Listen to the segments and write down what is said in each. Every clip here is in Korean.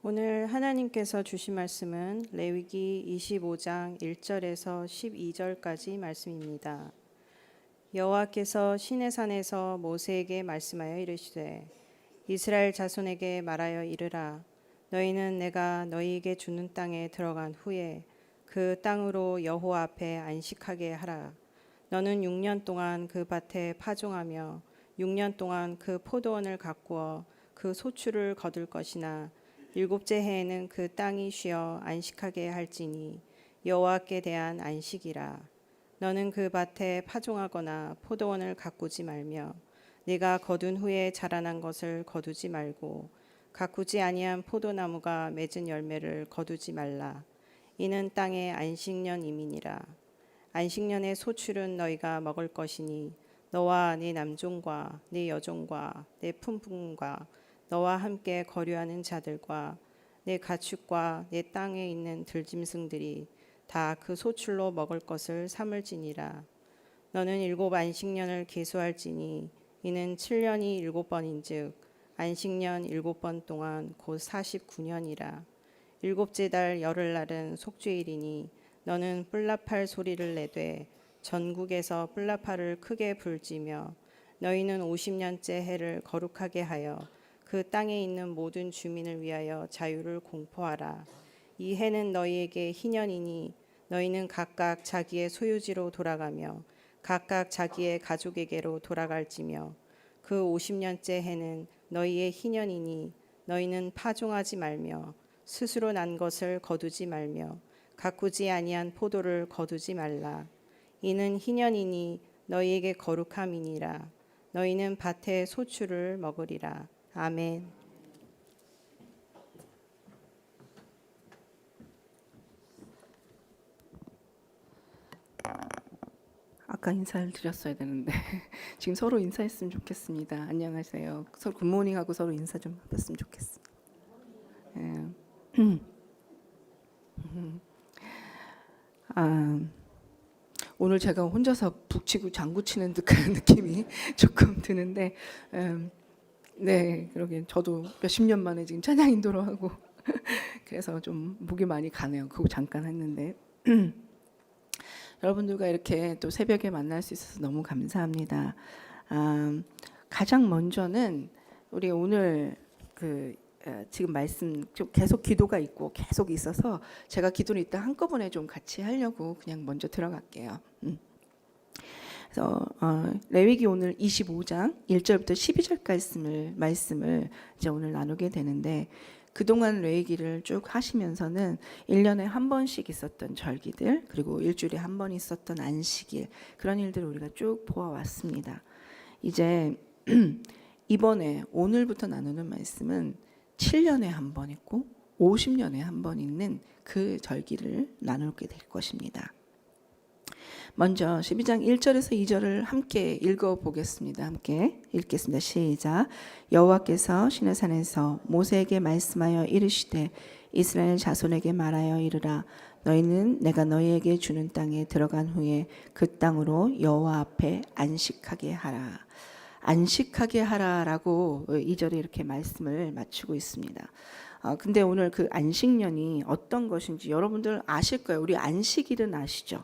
오늘 하나님께서 주신 말씀은 레위기 25장 1절에서 12절까지 말씀입니다. 여호와께서 시내산에서 모세에게 말씀하여 이르시되 이스라엘 자손에게 말하여 이르라. 너희는 내가 너희에게 주는 땅에 들어간 후에 그 땅으로 여호와 앞에 안식하게 하라. 너는 6년 동안 그 밭에 파종하며 6년 동안 그 포도원을 가꾸어 그 소출을 거둘 것이나 일곱째 해에는 그 땅이 쉬어 안식하게 할지니 여호와께 대한 안식이라. 너는 그 밭에 파종하거나 포도원을 가꾸지 말며 네가 거둔 후에 자라난 것을 거두지 말고 가꾸지 아니한 포도나무가 맺은 열매를 거두지 말라. 이는 땅의 안식년임이니라. 안식년의 소출은 너희가 먹을 것이니 너와 네 남종과 네 여종과 네 품품과 너와 함께 거류하는 자들과 내 가축과 내 땅에 있는 들짐승들이 다 그 소출로 먹을 것을 삼을지니라. 너는 7 안식년을 계수할지니 이는 7년이 7번인즉 안식년 7번 동안 곧 49년이라. 일곱째 달 열흘날은 속죄일이니 너는 뿔라팔 소리를 내되 전국에서 뿔라팔을 크게 불지며 너희는 50년째 해를 거룩하게 하여 그 땅에 있는 모든 주민을 위하여 자유를 공포하라. 이 해는 너희에게 희년이니 너희는 각각 자기의 소유지로 돌아가며 각각 자기의 가족에게로 돌아갈지며 그 50년째 해는 너희의 희년이니 너희는 파종하지 말며 스스로 난 것을 거두지 말며 가꾸지 아니한 포도를 거두지 말라. 이는 희년이니 너희에게 거룩함이니라. 너희는 밭의 소출을 먹으리라. 아멘. 아까 인사를 드렸어야 되는데 지금 서로 인사했으면 좋겠습니다. 안녕하세요. 서로 굿모닝하고 서로 인사 좀 했으면 좋겠습니다. 오늘 제가 혼자서 북치고 장구치는 듯한 느낌이 조금 드는데 네, 그러게 저도 몇십 년 만에 지금 찬양 인도로 하고 그래서 좀 목이 많이 가네요. 그거 잠깐 했는데 여러분들과 이렇게 또 새벽에 만날 수 있어서 너무 감사합니다. 가장 먼저는 우리 오늘 지금 말씀 좀 계속 기도가 있고 계속 있어서 제가 기도를 이따 한꺼번에 좀 같이 하려고 그냥 먼저 들어갈게요. 그래서 레위기 오늘 25장 1절부터 12절까지 말씀을 이제 오늘 나누게 되는데 그동안 레위기를 쭉 하시면서는 1년에 한 번씩 있었던 절기들 그리고 일주일에 한 번 있었던 안식일 그런 일들을 우리가 쭉 보아왔습니다. 이제 이번에 오늘부터 나누는 말씀은 7년에 한 번 있고 50년에 한 번 있는 그 절기를 나누게 될 것입니다. 먼저 12장 1절에서 2절을 함께 읽어보겠습니다. 함께 읽겠습니다. 시작. 여호와께서 시내산에서 모세에게 말씀하여 이르시되 이스라엘 자손에게 말하여 이르라. 너희는 내가 너희에게 주는 땅에 들어간 후에 그 땅으로 여호와 앞에 안식하게 하라. 안식하게 하라라고 2절에 이렇게 말씀을 맞추고 있습니다. 근데 오늘 그 안식년이 어떤 것인지 여러분들 아실 거예요. 우리 안식일은 아시죠?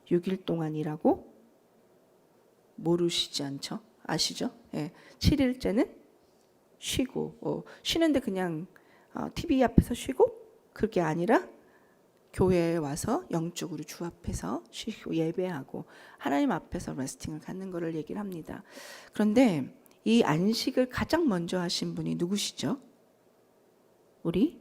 6일 동안 일하고 모르시지 않죠? 아시죠? 예. 7일째는 쉬고 쉬는데 그냥 TV 앞에서 쉬고 그게 아니라 교회에 와서 영적으로 주 앞에서 쉬고 예배하고 하나님 앞에서 레스팅을 갖는 것을 얘기를 합니다. 그런데 이 안식을 가장 먼저 하신 분이 누구시죠? 우리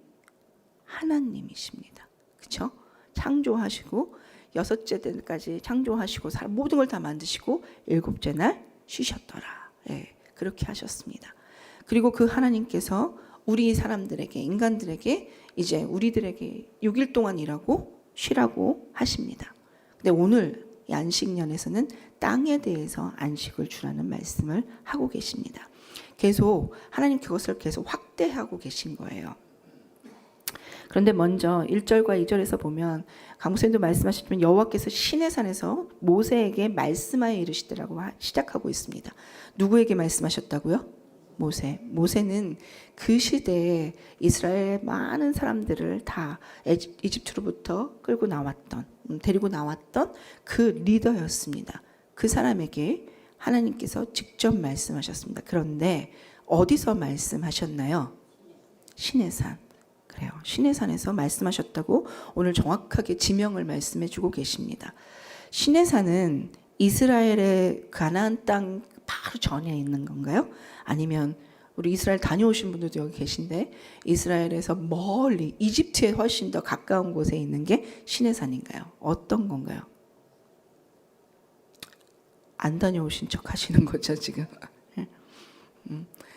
하나님이십니다. 그렇죠? 창조하시고 6째 때까지 창조하시고 모든 걸 다 만드시고 7째 날 쉬셨더라. 예, 그렇게 하셨습니다. 그리고 그 하나님께서 우리 사람들에게 인간들에게 이제 우리들에게 6일 동안 일하고 쉬라고 하십니다. 근데 오늘 이 안식년에서는 땅에 대해서 안식을 주라는 말씀을 하고 계십니다. 계속 하나님 그것을 계속 확대하고 계신 거예요. 그런데 먼저 1절과 2절에서 보면 강목사님도 말씀하셨지만 여호와께서 시내산에서 모세에게 말씀하여 이르시더라고 시작하고 있습니다. 누구에게 말씀하셨다고요? 모세는 그 시대에 이스라엘의 많은 사람들을 다 이집트로부터 데리고 나왔던 그 리더였습니다. 그 사람에게 하나님께서 직접 말씀하셨습니다. 그런데 어디서 말씀하셨나요? 시내산. 그래요. 시내산에서 말씀하셨다고 오늘 정확하게 지명을 말씀해 주고 계십니다. 시내산은 이스라엘의 가나안 땅 바로 전에 있는 건가요? 아니면 우리 이스라엘 다녀오신 분들도 여기 계신데 이스라엘에서 멀리 이집트에 훨씬 더 가까운 곳에 있는 게 시내산인가요? 어떤 건가요? 안 다녀오신 척 하시는 거죠 지금.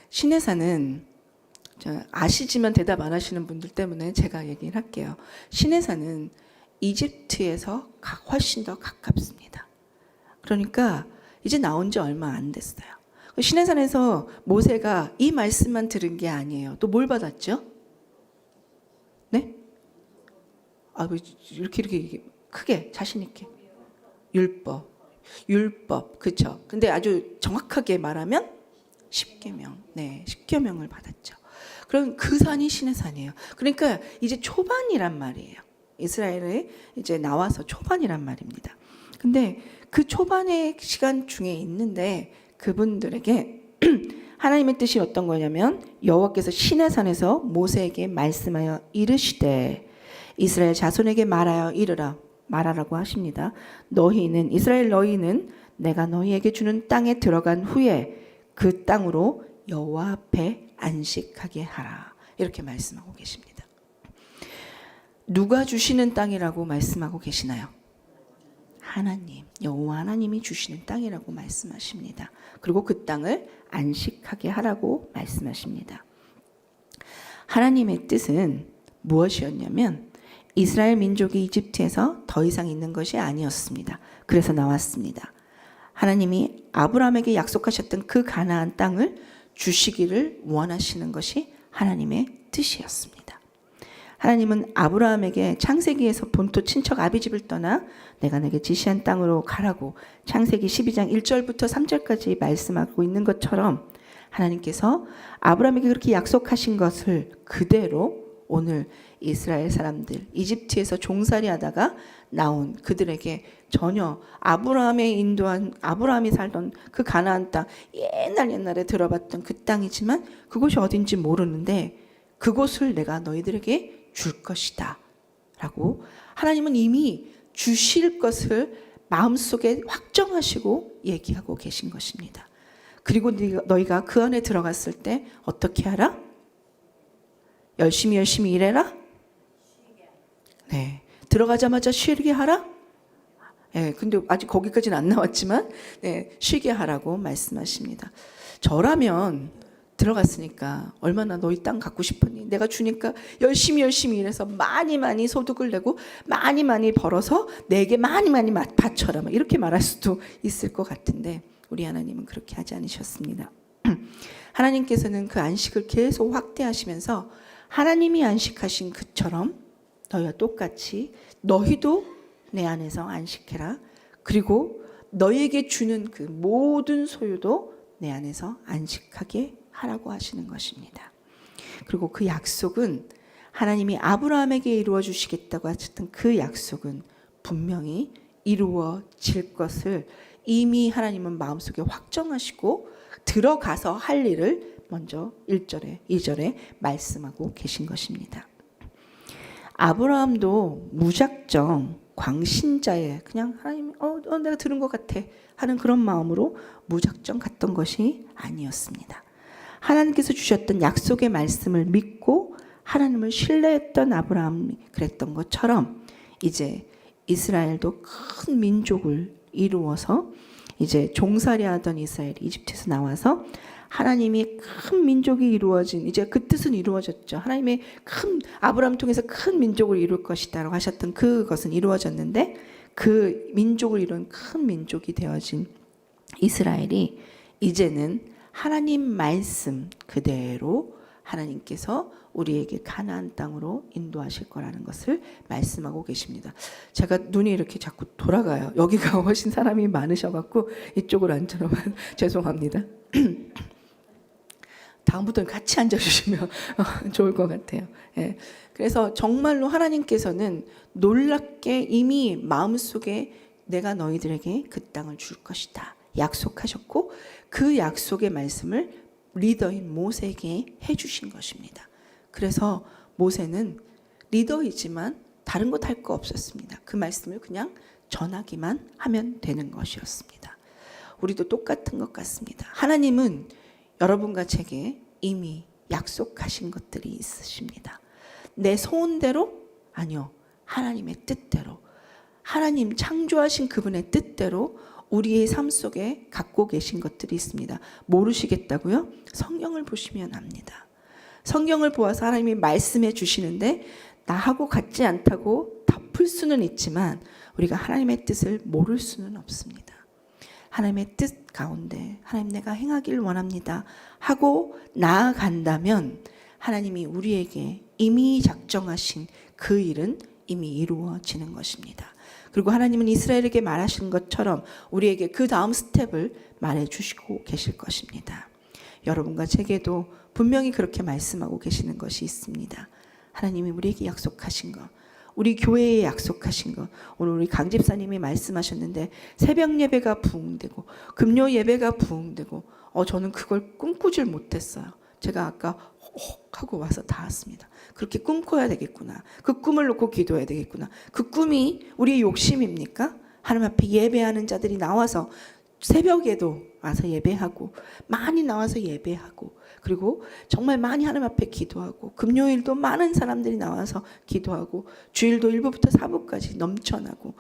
시내산은 아시지만 대답 안 하시는 분들 때문에 제가 얘기를 할게요. 시내산은 이집트에서 훨씬 더 가깝습니다. 그러니까 이제 나온 지 얼마 안 됐어요. 시내산에서 모세가 이 말씀만 들은 게 아니에요. 또 뭘 받았죠? 네? 이렇게 크게 자신 있게 율법, 그렇죠. 근데 아주 정확하게 말하면 십계명, 네, 십계명을 받았죠. 그럼 그 산이 시내산이에요. 그러니까 이제 초반이란 말이에요. 이스라엘에 이제 나와서 초반이란 말입니다. 근데 그 초반의 시간 중에 있는데 그분들에게 하나님의 뜻이 어떤 거냐면 여호와께서 시내산에서 모세에게 말씀하여 이르시되 이스라엘 자손에게 말하라고 하십니다. 이스라엘 너희는 내가 너희에게 주는 땅에 들어간 후에 그 땅으로 여호와 앞에 안식하게 하라. 이렇게 말씀하고 계십니다. 누가 주시는 땅이라고 말씀하고 계시나요? 하나님, 여호와 하나님이 주시는 땅이라고 말씀하십니다. 그리고 그 땅을 안식하게 하라고 말씀하십니다. 하나님의 뜻은 무엇이었냐면 이스라엘 민족이 이집트에서 더 이상 있는 것이 아니었습니다. 그래서 나왔습니다. 하나님이 아브라함에게 약속하셨던 그 가나안 땅을 주시기를 원하시는 것이 하나님의 뜻이었습니다. 하나님은 아브라함에게 창세기에서 본토 친척 아비집을 떠나 내가 내게 지시한 땅으로 가라고 창세기 12장 1절부터 3절까지 말씀하고 있는 것처럼 하나님께서 아브라함에게 그렇게 약속하신 것을 그대로 오늘 이스라엘 사람들 이집트에서 종살이 하다가 나온 그들에게 전혀 아브라함이 살던 그 가나안 땅 옛날에 들어봤던 그 땅이지만 그곳이 어딘지 모르는데 그곳을 내가 너희들에게 줄 것이다 라고 하나님은 이미 주실 것을 마음속에 확정하시고 얘기하고 계신 것입니다. 그리고 너희가 그 안에 들어갔을 때 어떻게 하라? 열심히 일해라? 네. 들어가자마자 쉬게 하라? 네, 근데 아직 거기까지는 안 나왔지만 네, 쉬게 하라고 말씀하십니다. 저라면 들어갔으니까 얼마나 너희 땅 갖고 싶었니? 내가 주니까 열심히 일해서 많이 소득을 내고 많이 벌어서 내게 많이 바쳐라 이렇게 말할 수도 있을 것 같은데 우리 하나님은 그렇게 하지 않으셨습니다. 하나님께서는 그 안식을 계속 확대하시면서 하나님이 안식하신 그처럼 너희와 똑같이 너희도 내 안에서 안식해라. 그리고 너희에게 주는 그 모든 소유도 내 안에서 안식하게 하라고 하시는 것입니다. 그리고 그 약속은 하나님이 아브라함에게 이루어 주시겠다고 하셨던 그 약속은 분명히 이루어질 것을 이미 하나님은 마음속에 확정하시고 들어가서 할 일을 먼저 1절에 2절에 말씀하고 계신 것입니다. 아브라함도 무작정 광신자의 그냥 하나님 내가 들은 것 같아 하는 그런 마음으로 무작정 갔던 것이 아니었습니다. 하나님께서 주셨던 약속의 말씀을 믿고 하나님을 신뢰했던 아브라함이 그랬던 것처럼 이제 이스라엘도 큰 민족을 이루어서 이제 종살이 하던 이스라엘이 이집트에서 나와서 하나님이 큰 민족이 이루어진 이제 그 뜻은 이루어졌죠. 하나님의 아브라함 통해서 큰 민족을 이룰 것이다라고 하셨던 그것은 이루어졌는데 그 민족을 이룬 큰 민족이 되어진 이스라엘이 이제는 하나님 말씀 그대로 하나님께서 우리에게 가나안 땅으로 인도하실 거라는 것을 말씀하고 계십니다. 제가 눈이 이렇게 자꾸 돌아가요. 여기가 훨씬 사람이 많으셔갖고 이쪽으로 앉으러만 죄송합니다. 다음부터는 같이 앉아주시면 좋을 것 같아요. 예. 그래서 정말로 하나님께서는 놀랍게 이미 마음속에 내가 너희들에게 그 땅을 줄 것이다 약속하셨고, 그 약속의 말씀을 리더인 모세에게 해주신 것입니다. 그래서 모세는 리더이지만 다른 것 할 거 없었습니다. 그 말씀을 그냥 전하기만 하면 되는 것이었습니다. 우리도 똑같은 것 같습니다. 하나님은 여러분과 제게 이미 약속하신 것들이 있으십니다. 내 소원대로? 아니요. 하나님의 뜻대로, 하나님 창조하신 그분의 뜻대로 우리의 삶 속에 갖고 계신 것들이 있습니다. 모르시겠다고요? 성경을 보시면 압니다. 성경을 보아서 하나님이 말씀해 주시는데 나하고 같지 않다고 덮을 수는 있지만 우리가 하나님의 뜻을 모를 수는 없습니다. 하나님의 뜻 가운데 하나님 내가 행하기를 원합니다 하고 나아간다면 하나님이 우리에게 이미 작정하신 그 일은 이미 이루어지는 것입니다. 그리고 하나님은 이스라엘에게 말하신 것처럼 우리에게 그 다음 스텝을 말해주시고 계실 것입니다. 여러분과 제게도 분명히 그렇게 말씀하고 계시는 것이 있습니다. 하나님이 우리에게 약속하신 것, 우리 교회에 약속하신 것, 오늘 우리 강 집사님이 말씀하셨는데 새벽 예배가 부흥되고 금요 예배가 부흥되고 저는 그걸 꿈꾸질 못했어요. 제가 아까 혹 하고 와서 다 왔습니다. 그렇게 꿈꿔야 되겠구나. 그 꿈을 놓고 기도해야 되겠구나. 그 꿈이 우리의 욕심입니까? 하나님 앞에 예배하는 자들이 나와서 새벽에도 와서 예배하고 많이 나와서 예배하고 그리고 정말 많이 하나님 앞에 기도하고 금요일도 많은 사람들이 나와서 기도하고 주일도 1부부터 4부까지 넘쳐나고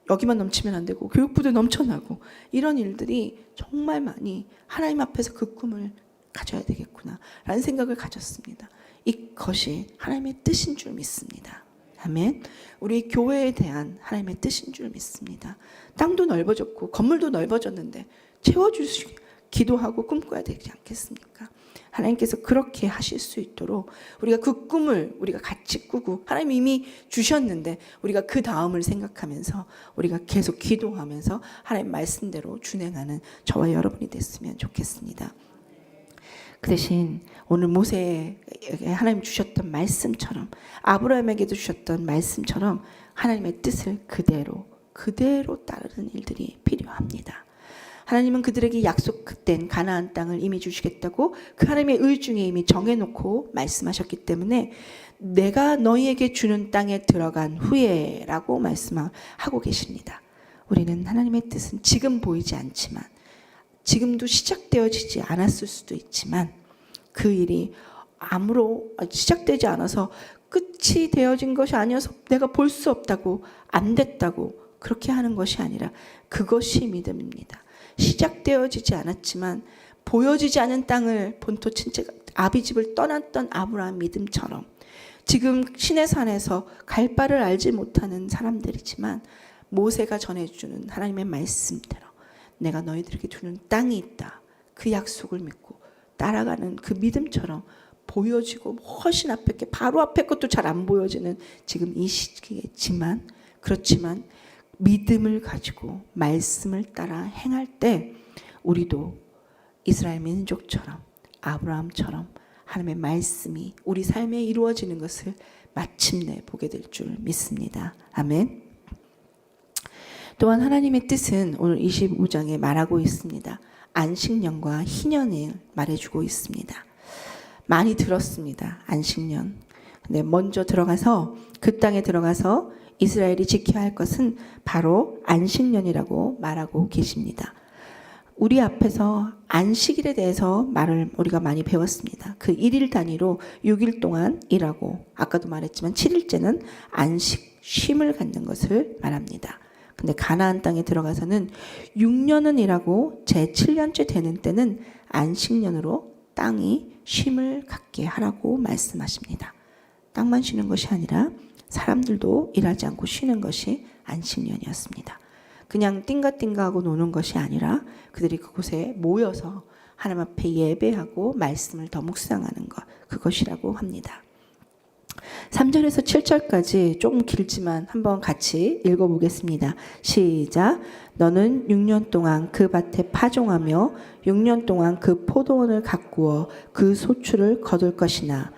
여기만 넘치면 안 되고 교육부도 넘쳐나고 이런 일들이 정말 많이 하나님 앞에서 그 꿈을 가져야 되겠구나 라는 생각을 가졌습니다. 이것이 하나님의 뜻인 줄 믿습니다. 아멘. 우리 교회에 대한 하나님의 뜻인 줄 믿습니다. 땅도 넓어졌고 건물도 넓어졌는데 채워주시기 기도하고 꿈꿔야 되지 않겠습니까? 하나님께서 그렇게 하실 수 있도록 우리가 그 꿈을 우리가 같이 꾸고 하나님 이미 주셨는데 우리가 그 다음을 생각하면서 우리가 계속 기도하면서 하나님 말씀대로 준행하는 저와 여러분이 됐으면 좋겠습니다. 그 대신 오늘 모세에게 하나님 주셨던 말씀처럼 아브라함에게도 주셨던 말씀처럼 하나님의 뜻을 그대로 따르는 일들이 필요합니다. 하나님은 그들에게 약속된 가나안 땅을 이미 주시겠다고 그 하나님의 의 중에 이미 정해놓고 말씀하셨기 때문에 내가 너희에게 주는 땅에 들어간 후에 라고 말씀하고 계십니다. 우리는 하나님의 뜻은 지금 보이지 않지만 지금도 시작되어지지 않았을 수도 있지만 그 일이 시작되지 않아서 끝이 되어진 것이 아니어서 내가 볼 수 없다고 안 됐다고 그렇게 하는 것이 아니라 그것이 믿음입니다. 시작되어지지 않았지만 보여지지 않은 땅을 본토 친척 아비집을 떠났던 아브라함 믿음처럼 지금 시내산에서 갈 바를 알지 못하는 사람들이지만 모세가 전해주는 하나님의 말씀대로 내가 너희들에게 주는 땅이 있다. 그 약속을 믿고 따라가는 그 믿음처럼 보여지고 훨씬 앞에 게 바로 앞에 것도 잘 안 보여지는 지금 이 시기겠지만 그렇지만 믿음을 가지고 말씀을 따라 행할 때 우리도 이스라엘 민족처럼 아브라함처럼 하나님의 말씀이 우리 삶에 이루어지는 것을 마침내 보게 될 줄 믿습니다. 아멘. 또한 하나님의 뜻은 오늘 25장에 말하고 있습니다. 안식년과 희년을 말해주고 있습니다. 많이 들었습니다. 안식년. 근데 먼저 들어가서 그 땅에 들어가서 이스라엘이 지켜야 할 것은 바로 안식년이라고 말하고 계십니다. 우리 앞에서 안식일에 대해서 말을 우리가 많이 배웠습니다. 그 1일 단위로 6일 동안 일하고 아까도 말했지만 7일째는 안식, 쉼을 갖는 것을 말합니다. 근데 가나안 땅에 들어가서는 6년은 일하고 제 7년째 되는 때는 안식년으로 땅이 쉼을 갖게 하라고 말씀하십니다. 땅만 쉬는 것이 아니라 사람들도 일하지 않고 쉬는 것이 안식년이었습니다. 그냥 띵가띵가하고 노는 것이 아니라 그들이 그곳에 모여서 하나님 앞에 예배하고 말씀을 더 묵상하는 것, 그것이라고 합니다. 3절에서 7절까지 조금 길지만 한번 같이 읽어보겠습니다. 시작. 너는 6년 동안 그 밭에 파종하며 6년 동안 그 포도원을 가꾸어 그 소출을 거둘 것이나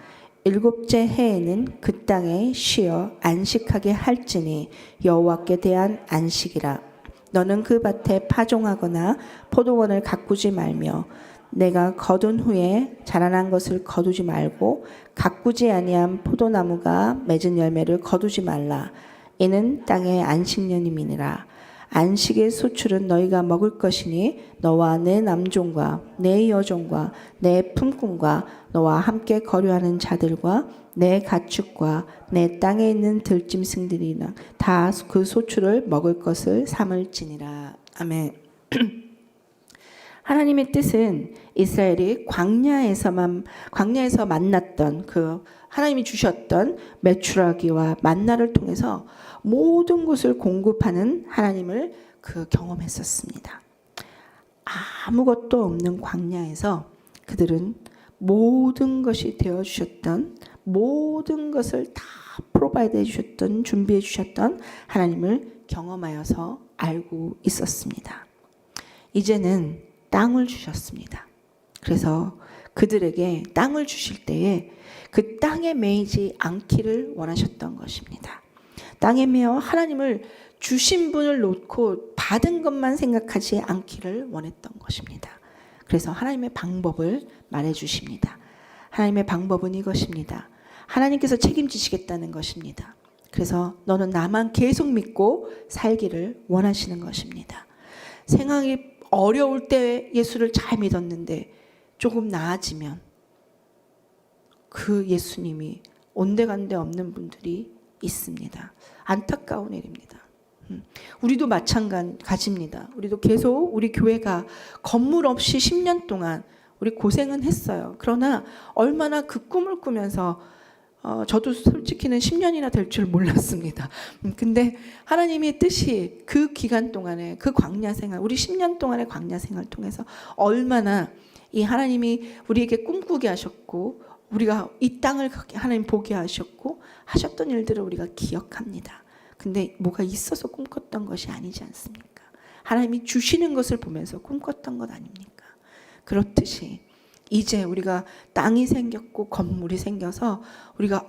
일곱째 해에는 그 땅에 쉬어 안식하게 할지니 여호와께 대한 안식이라. 너는 그 밭에 파종하거나 포도원을 가꾸지 말며 내가 거둔 후에 자라난 것을 거두지 말고 가꾸지 아니한 포도나무가 맺은 열매를 거두지 말라. 이는 땅의 안식년임이니라. 안식의 소출은 너희가 먹을 것이니 너와 내 남종과 내 여종과 내 품꾼과 너와 함께 거류하는 자들과 내 가축과 내 땅에 있는 들짐승들이나 다 그 소출을 먹을 것을 삼을지니라. 아멘. 하나님의 뜻은 이스라엘이 광야에서 만났던 그 하나님이 주셨던 메추라기와 만나를 통해서 모든 것을 공급하는 하나님을 경험했었습니다. 아무것도 없는 광야에서 그들은 모든 것이 되어 주셨던, 모든 것을 다 프로바이드 해 주셨던, 준비해 주셨던 하나님을 경험하여서 알고 있었습니다. 이제는 땅을 주셨습니다. 그래서 그들에게 땅을 주실 때에 그 땅에 매이지 않기를 원하셨던 것입니다. 땅에 매여 하나님을 주신 분을 놓고 받은 것만 생각하지 않기를 원했던 것입니다. 그래서 하나님의 방법을 말해 주십니다. 하나님의 방법은 이것입니다. 하나님께서 책임지시겠다는 것입니다. 그래서 너는 나만 계속 믿고 살기를 원하시는 것입니다. 생각이 어려울 때 예수를 잘 믿었는데 조금 나아지면 그 예수님이 온데간데 없는 분들이 있습니다. 안타까운 일입니다. 우리도 마찬가지입니다. 우리도 계속 우리 교회가 건물 없이 10년 동안 우리 고생은 했어요. 그러나 얼마나 그 꿈을 꾸면서 저도 솔직히는 10년이나 될 줄 몰랐습니다. 근데 하나님의 뜻이 그 기간 동안에 그 광야 생활, 우리 10년 동안의 광야 생활을 통해서 얼마나 이 하나님이 우리에게 꿈꾸게 하셨고 우리가 이 땅을 하나님 보게 하셨고 하셨던 일들을 우리가 기억합니다. 근데 뭐가 있어서 꿈꿨던 것이 아니지 않습니까? 하나님이 주시는 것을 보면서 꿈꿨던 것 아닙니까? 그렇듯이 이제 우리가 땅이 생겼고 건물이 생겨서 우리가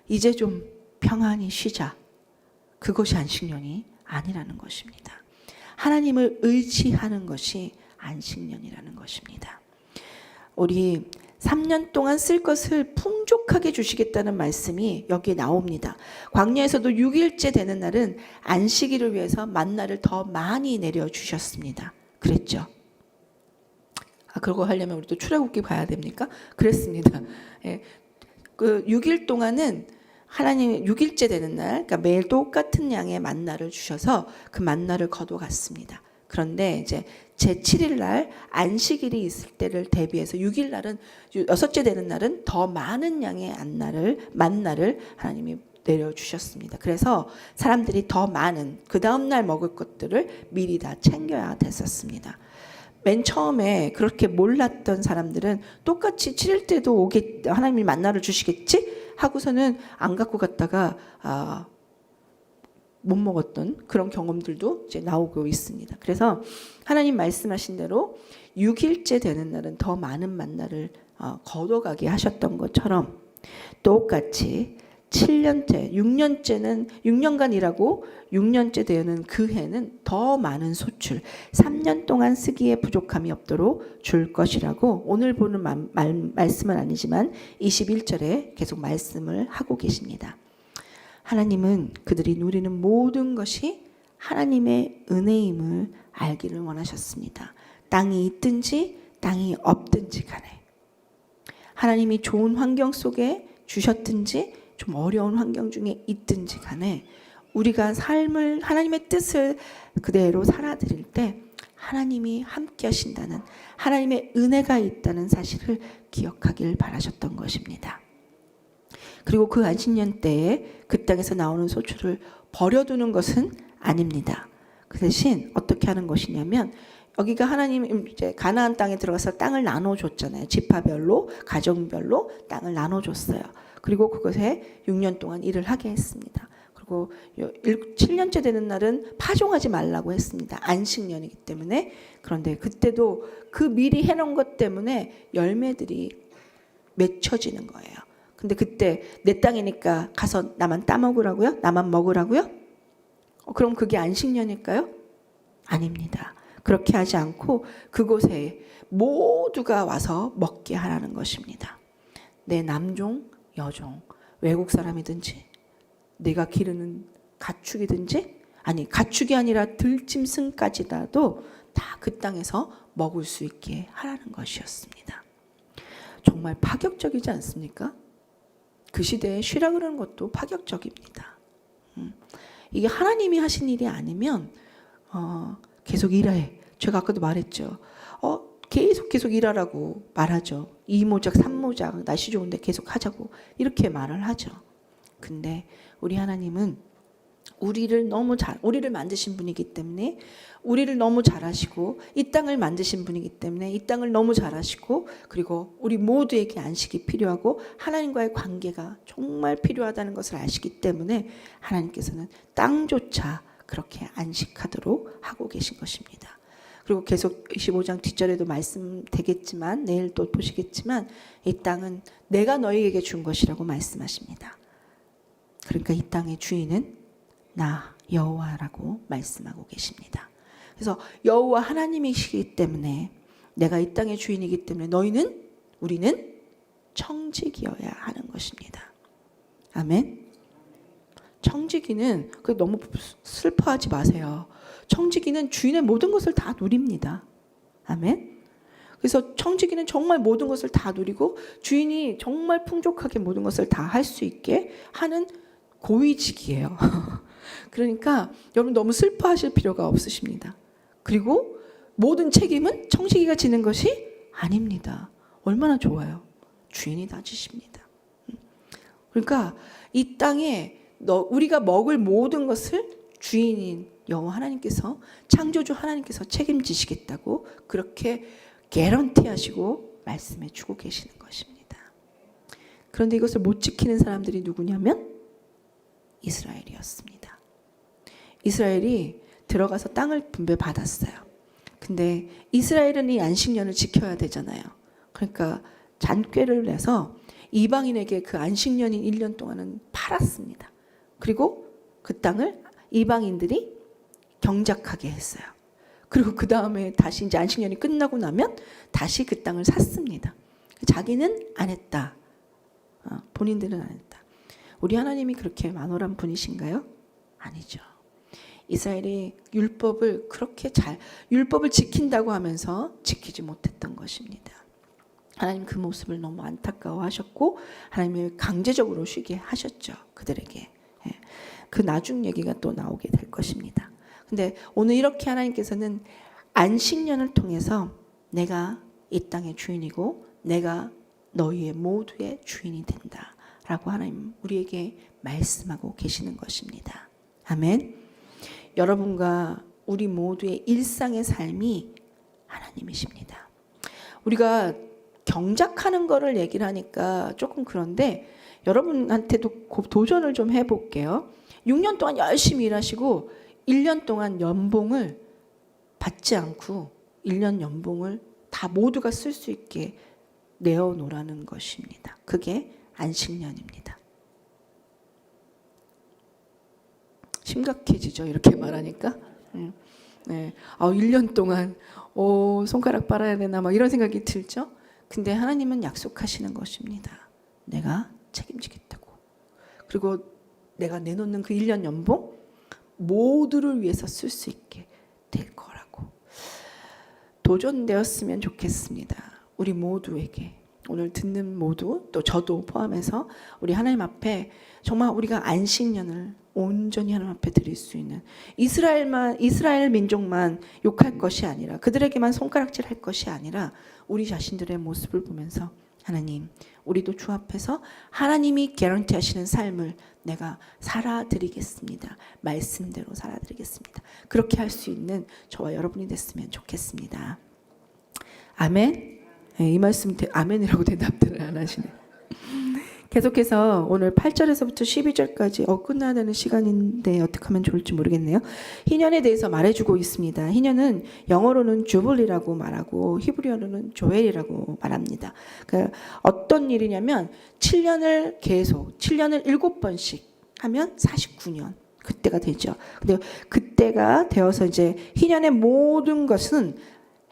이제 좀 평안히 쉬자. 그것이 안식년이 아니라는 것입니다. 하나님을 의지하는 것이 안식년이라는 것입니다. 우리 3년 동안 쓸 것을 풍족하게 주시겠다는 말씀이 여기에 나옵니다. 광야에서도 6일째 되는 날은 안식일을 위해서 만나를 더 많이 내려주셨습니다. 그랬죠? 그러고 하려면 우리도 출애굽기 봐야 됩니까? 그랬습니다. 예. 그 6일 동안은 하나님 6일째 되는 날, 그러니까 매일 똑같은 양의 만나를 주셔서 그 만나를 거둬갔습니다. 그런데 이제 제7일 날 안식일이 있을 때를 대비해서 6일 날은 6째 되는 날은 더 많은 양의 만나를 하나님이 내려주셨습니다. 그래서 사람들이 더 많은 그 다음 날 먹을 것들을 미리 다 챙겨야 됐었습니다. 맨 처음에 그렇게 몰랐던 사람들은 똑같이 7일 때도 하나님이 만나를 주시겠지 하고서는 안 갖고 갔다가 못 먹었던 그런 경험들도 이제 나오고 있습니다. 그래서 하나님 말씀하신 대로 6일째 되는 날은 더 많은 만나를 거둬가게 하셨던 것처럼 똑같이 7년째, 6년째는 6년간 일하고 6년째 되는 그 해는 더 많은 소출, 3년 동안 쓰기에 부족함이 없도록 줄 것이라고 오늘 보는 말씀은 아니지만 21절에 계속 말씀을 하고 계십니다. 하나님은 그들이 누리는 모든 것이 하나님의 은혜임을 알기를 원하셨습니다. 땅이 있든지 땅이 없든지 간에 하나님이 좋은 환경 속에 주셨든지 좀 어려운 환경 중에 있든지 간에 우리가 삶을 하나님의 뜻을 그대로 살아드릴 때 하나님이 함께 하신다는 하나님의 은혜가 있다는 사실을 기억하길 바라셨던 것입니다. 그리고 그 안식년 때에 그 땅에서 나오는 소출을 버려두는 것은 아닙니다. 그 대신 어떻게 하는 것이냐면 여기가 하나님 이제 가나안 땅에 들어가서 땅을 나눠줬잖아요. 지파별로 가정별로 땅을 나눠줬어요. 그리고 그것에 6년 동안 일을 하게 했습니다. 그리고 7년째 되는 날은 파종하지 말라고 했습니다. 안식년이기 때문에. 그런데 그때도 그 미리 해놓은 것 때문에 열매들이 맺혀지는 거예요. 근데 그때 내 땅이니까 가서 나만 따먹으라고요? 나만 먹으라고요? 그럼 그게 안식년일까요? 아닙니다. 그렇게 하지 않고 그곳에 모두가 와서 먹게 하라는 것입니다. 내 남종, 여종, 외국 사람이든지 내가 기르는 가축이든지, 아니 가축이 아니라 들짐승까지라도 다 그 땅에서 먹을 수 있게 하라는 것이었습니다. 정말 파격적이지 않습니까? 그 시대에 쉬라 그러는 것도 파격적입니다. 이게 하나님이 하신 일이 아니면 계속 일해. 제가 아까도 말했죠. 계속 일하라고 말하죠. 2모작, 3모작, 날씨 좋은데 계속 하자고 이렇게 말을 하죠. 근데 우리 하나님은 우리를 만드신 분이기 때문에, 우리를 너무 잘하시고 이 땅을 만드신 분이기 때문에 이 땅을 너무 잘하시고, 그리고 우리 모두에게 안식이 필요하고 하나님과의 관계가 정말 필요하다는 것을 아시기 때문에 하나님께서는 땅조차 그렇게 안식하도록 하고 계신 것입니다. 그리고 계속 25장 뒷절에도 말씀되겠지만, 내일 또 보시겠지만, 이 땅은 내가 너희에게 준 것이라고 말씀하십니다. 그러니까 이 땅의 주인은 나 여호와라고 말씀하고 계십니다. 그래서 여호와 하나님이시기 때문에, 내가 이 땅의 주인이기 때문에 우리는 청지기여야 하는 것입니다. 아멘. 청지기는 너무 슬퍼하지 마세요. 청지기는 주인의 모든 것을 다 누립니다. 아멘. 그래서 청지기는 정말 모든 것을 다 누리고 주인이 정말 풍족하게 모든 것을 다 할 수 있게 하는 고위직이에요. 그러니까 여러분 너무 슬퍼하실 필요가 없으십니다. 그리고 모든 책임은 청지기가 지는 것이 아닙니다. 얼마나 좋아요. 주인이 다 지십니다. 그러니까 이 땅에 우리가 먹을 모든 것을 주인인 여호와 하나님께서, 창조주 하나님께서 책임지시겠다고 그렇게 개런티하시고 말씀해 주고 계시는 것입니다. 그런데 이것을 못 지키는 사람들이 누구냐면 이스라엘이었습니다. 이스라엘이 들어가서 땅을 분배받았어요. 근데 이스라엘은 이 안식년을 지켜야 되잖아요. 그러니까 잔꾀를 내서 이방인에게 그 안식년인 1년 동안은 팔았습니다. 그리고 그 땅을 이방인들이 경작하게 했어요. 그리고 그 다음에 다시 이제 안식년이 끝나고 나면 다시 그 땅을 샀습니다. 자기는 안 했다. 본인들은 안 했다. 우리 하나님이 그렇게 만월한 분이신가요? 아니죠. 이스라엘이 율법을 율법을 지킨다고 하면서 지키지 못했던 것입니다. 하나님 그 모습을 너무 안타까워하셨고 하나님이 강제적으로 쉬게 하셨죠. 그들에게. 그 나중 얘기가 또 나오게 될 것입니다. 근데 오늘 이렇게 하나님께서는 안식년을 통해서 내가 이 땅의 주인이고 내가 너희의 모두의 주인이 된다 라고 하나님 우리에게 말씀하고 계시는 것입니다. 아멘. 여러분과 우리 모두의 일상의 삶이 하나님이십니다. 우리가 경작하는 거를 얘기를 하니까 조금 그런데 여러분한테도 도전을 좀 해볼게요. 6년 동안 열심히 일하시고 1년 동안 연봉을 받지 않고 1년 연봉을 다 모두가 쓸 수 있게 내어놓으라는 것입니다. 그게 안식년입니다. 심각해지죠. 이렇게 말하니까. 네. 1년 동안 손가락 빨아야 되나 막 이런 생각이 들죠. 근데 하나님은 약속하시는 것입니다. 내가 책임지겠다고. 그리고 내가 내놓는 그 1년 연봉 모두를 위해서 쓸 수 있게 될 거라고. 도전되었으면 좋겠습니다. 우리 모두에게. 오늘 듣는 모두, 또 저도 포함해서 우리 하나님 앞에 정말 우리가 안식년을 온전히 하나님 앞에 드릴 수 있는, 이스라엘 민족만 욕할 것이 아니라, 그들에게만 손가락질 할 것이 아니라 우리 자신들의 모습을 보면서 하나님, 우리도 주 앞에서 하나님이 개런티 하시는 삶을 내가 살아드리겠습니다. 말씀대로 살아드리겠습니다. 그렇게 할 수 있는 저와 여러분이 됐으면 좋겠습니다. 아멘. 네, 이 말씀 아멘이라고 대답들을 안 하시네. 계속해서 오늘 8절에서부터 12절까지 끝나야 되는 시간인데 어떻게 하면 좋을지 모르겠네요. 희년에 대해서 말해주고 있습니다. 희년은 영어로는 주블리라고 말하고 히브리어로는 조엘이라고 말합니다. 그러니까 어떤 일이냐면 7년을 7번씩 하면 49년 그때가 되죠. 근데 그때가 되어서 이제 희년의 모든 것은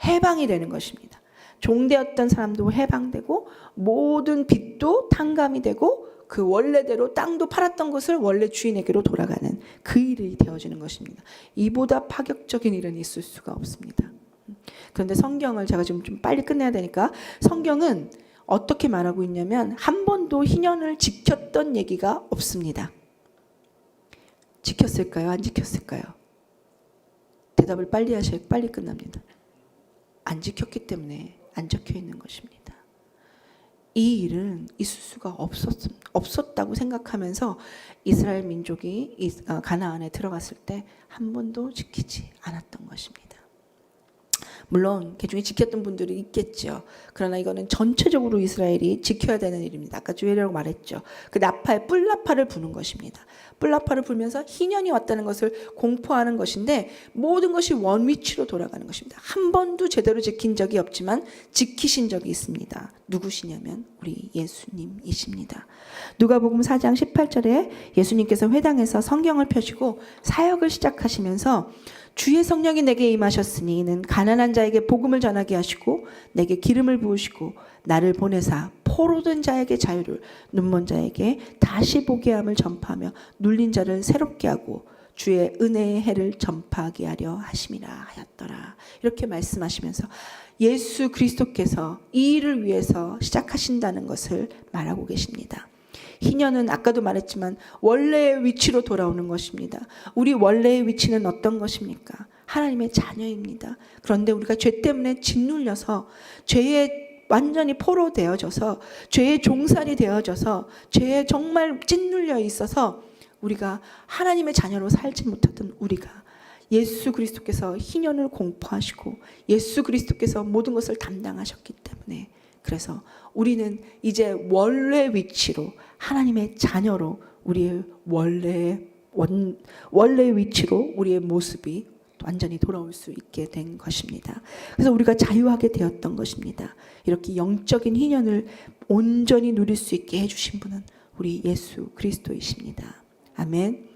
해방이 되는 것입니다. 종되었던 사람도 해방되고 모든 빚도 탕감이 되고 그 원래대로 땅도 팔았던 것을 원래 주인에게로 돌아가는 그 일이 되어지는 것입니다. 이보다 파격적인 일은 있을 수가 없습니다. 그런데 성경을 제가 지금 좀 빨리 끝내야 되니까 성경은 어떻게 말하고 있냐면 한 번도 희년을 지켰던 얘기가 없습니다. 지켰을까요? 안 지켰을까요? 대답을 빨리 하셔야 빨리 끝납니다. 안 지켰기 때문에 안 적혀 있는 것입니다. 이 일은 있을 수가 없었다고 생각하면서 이스라엘 민족이 가나안에 들어갔을 때 한 번도 지키지 않았던 것입니다. 물론 개중에 지켰던 분들이 있겠죠. 그러나 이거는 전체적으로 이스라엘이 지켜야 되는 일입니다. 아까 주일이라고 말했죠. 그 나팔, 뿔나팔을 부는 것입니다. 뿔나팔을 불면서 희년이 왔다는 것을 공포하는 것인데 모든 것이 원위치로 돌아가는 것입니다. 한 번도 제대로 지킨 적이 없지만 지키신 적이 있습니다. 누구시냐면 우리 예수님이십니다. 누가복음 4장 18절에 예수님께서 회당에서 성경을 펴시고 사역을 시작하시면서 주의 성령이 내게 임하셨으니 이는 가난한 자에게 복음을 전하게 하시고 내게 기름을 부으시고 나를 보내사 포로된 자에게 자유를 눈먼 자에게 다시 보게 함을 전파하며 눌린 자를 새롭게 하고 주의 은혜의 해를 전파하게 하려 하심이라 하였더라. 이렇게 말씀하시면서 예수 그리스도께서 이 일을 위해서 시작하신다는 것을 말하고 계십니다. 희년은 아까도 말했지만 원래의 위치로 돌아오는 것입니다. 우리 원래의 위치는 어떤 것입니까? 하나님의 자녀입니다. 그런데 우리가 죄 때문에 짓눌려서 죄에 완전히 포로되어져서 죄의 종살이 되어져서 죄에 정말 짓눌려 있어서 우리가 하나님의 자녀로 살지 못하던 우리가 예수 그리스도께서 희년을 공포하시고 예수 그리스도께서 모든 것을 담당하셨기 때문에 그래서 우리는 이제 원래 위치로 하나님의 자녀로 우리의 원래 위치로 우리의 모습이 완전히 돌아올 수 있게 된 것입니다. 그래서 우리가 자유하게 되었던 것입니다. 이렇게 영적인 희년을 온전히 누릴 수 있게 해주신 분은 우리 예수 그리스도이십니다. 아멘.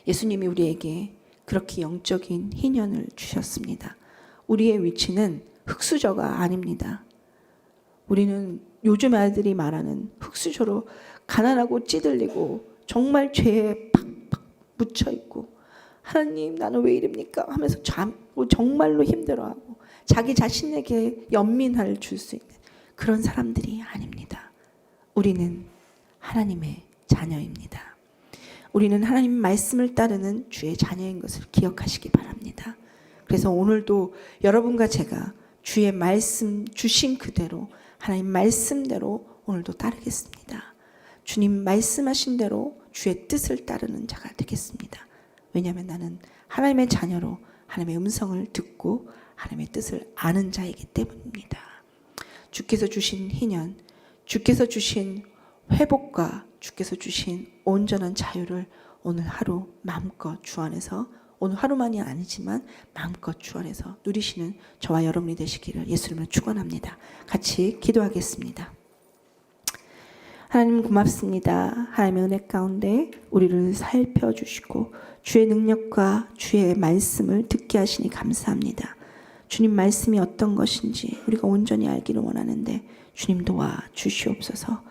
예수님이 우리에게 그렇게 영적인 희년을 주셨습니다. 우리의 위치는 흙수저가 아닙니다. 우리는 요즘 아이들이 말하는 흙수저로 가난하고 찌들리고 정말 죄에 팍팍 묻혀있고 하나님 나는 왜 이럽니까 하면서 정말로 힘들어하고 자기 자신에게 연민을 줄 수 있는 그런 사람들이 아닙니다. 우리는 하나님의 자녀입니다. 우리는 하나님 말씀을 따르는 주의 자녀인 것을 기억하시기 바랍니다. 그래서 오늘도 여러분과 제가 주의 말씀 주신 그대로 하나님 말씀대로 오늘도 따르겠습니다. 주님 말씀하신 대로 주의 뜻을 따르는 자가 되겠습니다. 왜냐하면 나는 하나님의 자녀로 하나님의 음성을 듣고 하나님의 뜻을 아는 자이기 때문입니다. 주께서 주신 희년, 주께서 주신 회복과 주께서 주신 온전한 자유를 오늘 하루 마음껏 주 안에서 오늘 하루만이 아니지만 마음껏 주 안에서 누리시는 저와 여러분이 되시기를 예수님으로 축원합니다. 같이 기도하겠습니다. 하나님 고맙습니다. 하나님의 은혜 가운데 우리를 살펴주시고 주의 능력과 주의 말씀을 듣게 하시니 감사합니다. 주님 말씀이 어떤 것인지 우리가 온전히 알기를 원하는데 주님 도와주시옵소서.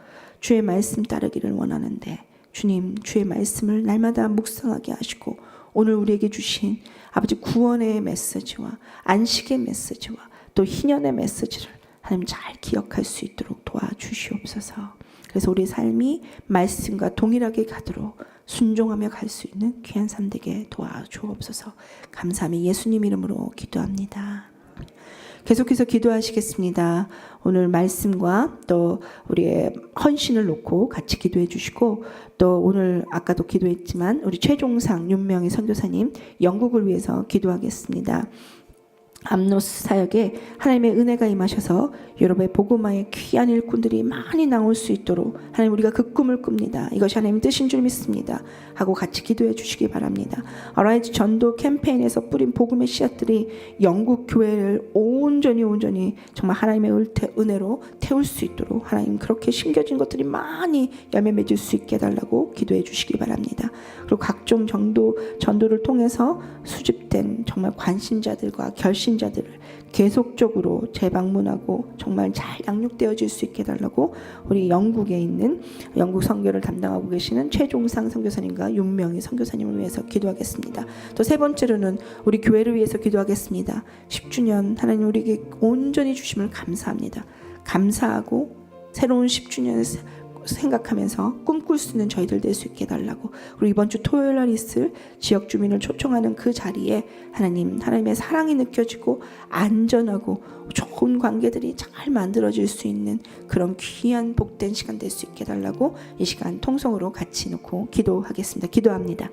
주의 말씀 따르기를 원하는데 주님 주의 말씀을 날마다 묵상하게 하시고 오늘 우리에게 주신 아버지 구원의 메시지와 안식의 메시지와 또 희년의 메시지를 하나님 잘 기억할 수 있도록 도와주시옵소서. 그래서 우리 삶이 말씀과 동일하게 가도록 순종하며 갈 수 있는 귀한 삶 되게 도와주옵소서. 감사함이 예수님 이름으로 기도합니다. 계속해서 기도하시겠습니다. 오늘 말씀과 또 우리의 헌신을 놓고 같이 기도해 주시고 또 오늘 아까도 기도했지만 우리 최종상 윤명희 선교사님 영국을 위해서 기도하겠습니다. 암노스 사역에 하나님의 은혜가 임하셔서 유럽의 복음화의 귀한 일꾼들이 많이 나올 수 있도록 하나님 우리가 그 꿈을 꿉니다. 이것이 하나님 뜻인 줄 믿습니다. 하고 같이 기도해 주시기 바랍니다. 어라이즈 전도 캠페인에서 뿌린 복음의 씨앗들이 영국 교회를 온전히 정말 하나님의 은혜로 태울 수 있도록 하나님 그렇게 심겨진 것들이 많이 열매 맺을 수 있게 해달라고 기도해 주시기 바랍니다. 그리고 각종 전도를 통해서 수집된 정말 관심자들과 결신자들을 계속적으로 재방문하고 정말 잘 양육되어질 수 있게 해달라고 우리 영국에 있는 영국 선교를 담당하고 계시는 최종상 선교사님과 윤명희 선교사님을 위해서 기도하겠습니다. 또 세 번째로는 우리 교회를 위해서 기도하겠습니다. 10주년 하나님 우리에게 온전히 주심을 감사합니다. 감사하고 새로운 10주년을 생각하면서 꿈꿀 수 있는 저희들 될 수 있게 해달라고. 그리고 이번 주 토요일 날 있을 지역 주민을 초청하는 그 자리에 하나님의 사랑이 느껴지고 안전하고 좋은 관계들이 잘 만들어질 수 있는 그런 귀한 복된 시간 될 수 있게 해달라고 이 시간 통성으로 같이 놓고 기도하겠습니다. 기도합니다.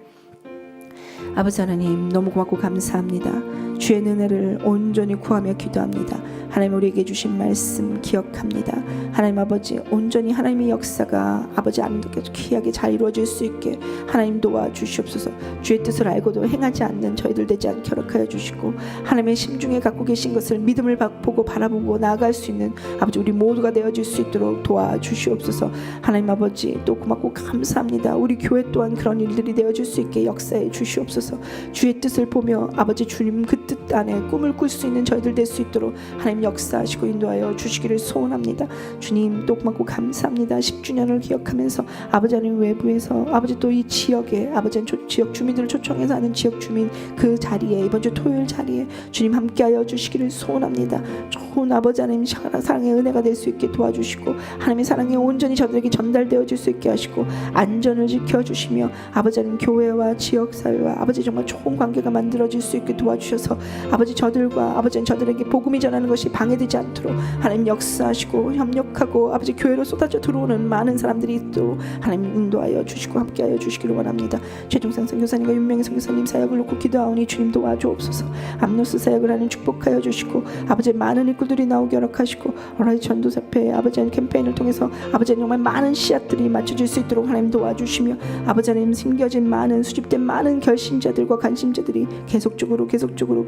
아버지 하나님 너무 고맙고 감사합니다. 주의 은혜를 온전히 구하며 기도합니다. 하나님 우리에게 주신 말씀 기억합니다. 하나님 아버지 온전히 하나님의 역사가 아버지 아름답게 귀하게 잘 이루어질 수 있게 하나님 도와주시옵소서. 주의 뜻을 알고도 행하지 않는 저희들 되지 않게 허락하여 주시고 하나님의 심중에 갖고 계신 것을 믿음을 보고 바라보고 나아갈 수 있는 아버지 우리 모두가 되어질 수 있도록 도와주시옵소서. 하나님 아버지 또 고맙고 감사합니다. 우리 교회 또한 그런 일들이 되어질 수 있게 역사해 주시옵소서. 주의 뜻을 보며 아버지 주님 그 뜻 안에 꿈을 꿀 수 있는 저희들 될 수 있도록 하나님 역사하시고 인도하여 주시기를 소원합니다. 주님 또 고맙고 감사합니다. 10주년을 기억하면서 아버지 하나님 외부에서 아버지 또 이 지역에 아버지 지역 주민들을 초청해서 하는 지역 주민 그 자리에 이번 주 토요일 자리에 주님 함께하여 주시기를 소원합니다. 좋은 아버지 하나님 사랑의 은혜가 될 수 있게 도와주시고 하나님의 사랑이 온전히 저들에게 전달되어질 수 있게 하시고 안전을 지켜주시며 아버지 하나님 교회와 지역사회와 아버지 정말 좋은 관계가 만들어질 수 있게 도와주셔서 아버지 저들과 아버지 저들에게 복음이 전하는 것이 방해되지 않도록 하나님 역사하시고 협력하고 아버지 교회로 쏟아져 들어오는 많은 사람들이 있도록 하나님 인도하여 주시고 함께하여 주시기를 원합니다. 최종상 선교사님과 윤명희 선교사님 사역을 놓고 기도하오니 주님 도와주옵소서. 암노스 사역을 하는 축복하여 주시고 아버지 많은 일꾼들이 나오게 허락하시고 어라이 전도사패 아버지 하나님 캠페인을 통해서 아버지 정말 많은 씨앗들이 맞춰질 수 있도록 하나님 도와주시며 아버지 하나님 심겨진 많은 수집된 많은 결심자들과 관심자들이 계속적으로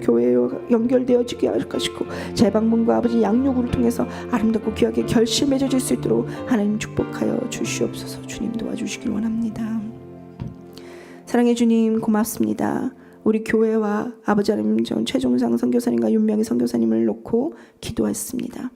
교회에 연결되어지게 하시고 재방문과 아버지 양육을 통해서 아름답고 귀하게 결실 맺어질 수 있도록 하나님 축복하여 주시옵소서. 주님 도와주시길 원합니다. 사랑의 주님 고맙습니다. 우리 교회와 아버지 하나님 최종상 선교사님과 윤명희 선교사님을 놓고 기도했습니다.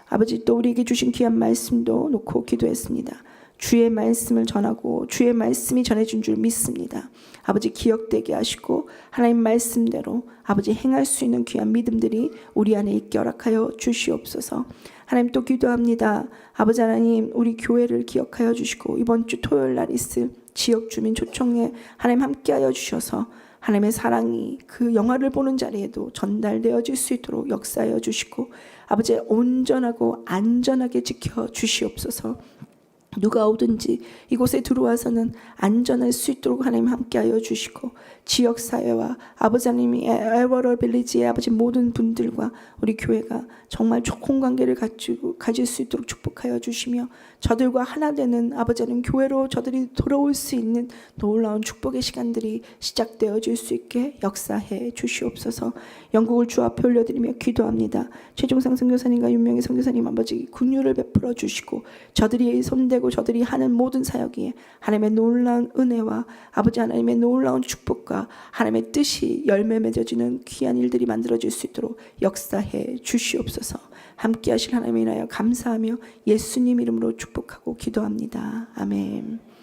아버지 또 우리에게 주신 귀한 말씀도 놓고 기도했습니다. 주의 말씀을 전하고 주의 말씀이 전해진 줄 믿습니다. 아버지 기억되게 하시고 하나님 말씀대로 아버지 행할 수 있는 귀한 믿음들이 우리 안에 있게 허락하여 주시옵소서. 하나님 또 기도합니다. 아버지 하나님 우리 교회를 기억하여 주시고 이번 주 토요일 날 있을 지역 주민 초청에 하나님 함께하여 주셔서 하나님의 사랑이 그 영화를 보는 자리에도 전달되어질 수 있도록 역사하여 주시고 아버지 온전하고 안전하게 지켜 주시옵소서. 누가 오든지 이곳에 들어와서는 안전할 수 있도록 하나님 함께하여 주시고 지역사회와 아버지 하나님이 에버럴 빌리지의 아버지 모든 분들과 우리 교회가 정말 좋은 관계를 가질 수 있도록 축복하여 주시며 저들과 하나 되는 아버지 하나님 교회로 저들이 돌아올 수 있는 놀라운 축복의 시간들이 시작되어질 수 있게 역사해 주시옵소서. 영국을 주 앞에 올려드리며 기도합니다. 최종상 선교사님과 윤명희 선교사님 아버지 긍휼을 베풀어 주시고 저들이 손대고 저들이 하는 모든 사역에 하나님의 놀라운 은혜와 아버지 하나님의 놀라운 축복과 하나님의 뜻이 열매 맺어지는 귀한 일들이 만들어질 수 있도록 역사해 주시옵소서. 함께 하실 하나님을 인하여 감사하며 예수님 이름으로 축복하고 기도합니다. 아멘.